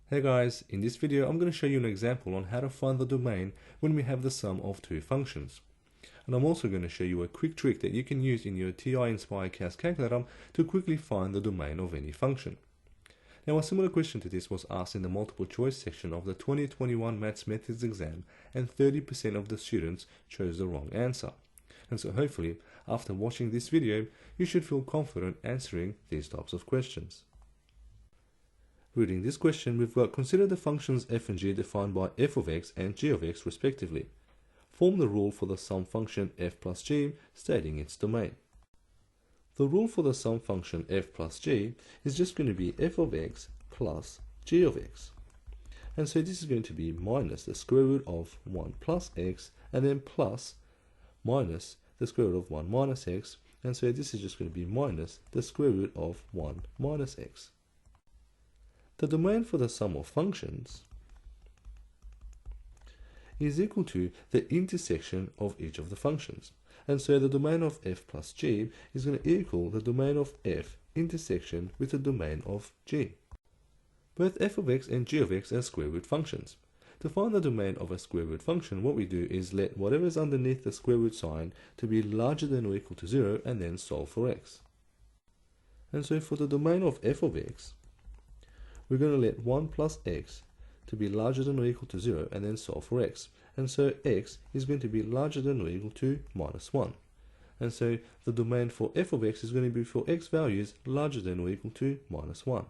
Hey guys, in this video I'm going to show you an example on how to find the domain when we have the sum of two functions. And I'm also going to show you a quick trick that you can use in your Ti-nspire CAS calculator to quickly find the domain of any function. Now a similar question to this was asked in the multiple choice section of the 2021 Maths Methods exam, and 30% of the students chose the wrong answer. And so hopefully, after watching this video, you should feel confident answering these types of questions. Reading this question, we've got consider the functions f and g defined by f of x and g of x respectively. Form the rule for the sum function f plus g, stating its domain. The rule for the sum function f plus g is just going to be f of x plus g of x. And so this is going to be minus the square root of 1 plus x, and then plus minus the square root of 1 minus x, and so this is just going to be minus the square root of 1 minus x. The domain for the sum of functions is equal to the intersection of each of the functions. And so the domain of f plus g is going to equal the domain of f intersection with the domain of g. Both f of x and g of x are square root functions. To find the domain of a square root function, what we do is let whatever is underneath the square root sign to be larger than or equal to 0 and then solve for x. And so for the domain of f of x, we're going to let 1 plus x to be larger than or equal to 0 and then solve for x. And so x is going to be larger than or equal to minus 1. And so the domain for f of x is going to be for x values larger than or equal to minus 1.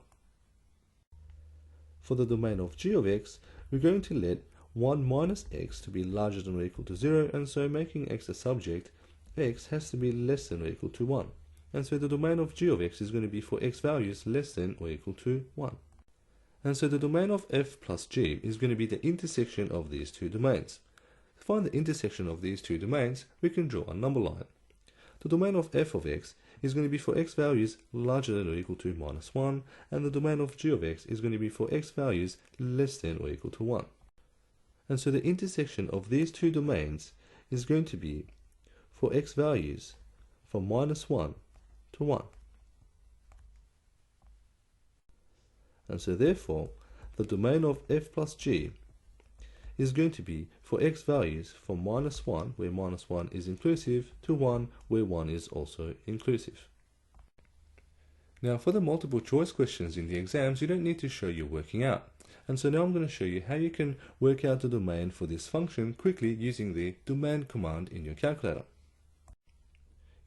For the domain of g of x, we're going to let 1 minus x to be larger than or equal to 0, and so making x a subject, x has to be less than or equal to 1. And so the domain of g of x is going to be for x values less than or equal to 1. And so the domain of f plus g is going to be the intersection of these two domains. To find the intersection of these two domains, we can draw a number line. The domain of f of x is going to be for x values larger than or equal to minus 1, and the domain of g of x is going to be for x values less than or equal to 1. And so the intersection of these two domains is going to be for x values from minus 1 to 1. And so therefore, the domain of f plus g is going to be for x values from minus 1, where minus 1 is inclusive, to 1, where 1 is also inclusive. Now for the multiple choice questions in the exams, you don't need to show you're working out. And so now I'm going to show you how you can work out the domain for this function quickly using the domain command in your calculator.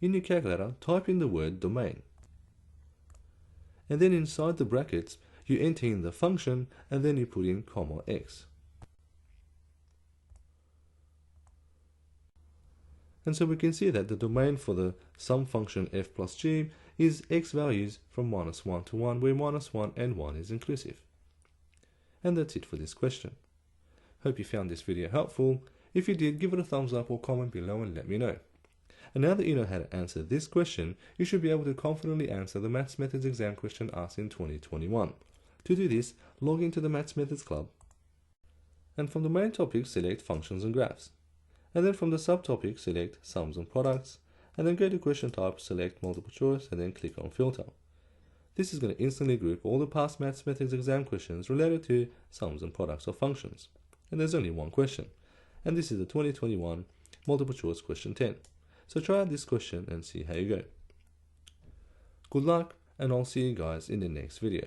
In your calculator, type in the word domain. And then inside the brackets, you enter in the function, and then you put in comma x. And so we can see that the domain for the sum function f plus g is x values from minus 1 to 1, where minus 1 and 1 is inclusive. And that's it for this question. Hope you found this video helpful. If you did, give it a thumbs up or comment below and let me know. And now that you know how to answer this question, you should be able to confidently answer the Maths Methods exam question asked in 2021. To do this, log into the Maths Methods Club, and from the main topic select Functions and Graphs, and then from the subtopic select Sums and Products, and then go to question type, select multiple choice, and then click on filter. This is going to instantly group all the past Maths Methods exam questions related to sums and products of functions. And there's only one question, and this is the 2021 multiple choice question 10. So try out this question and see how you go. Good luck, and I'll see you guys in the next video.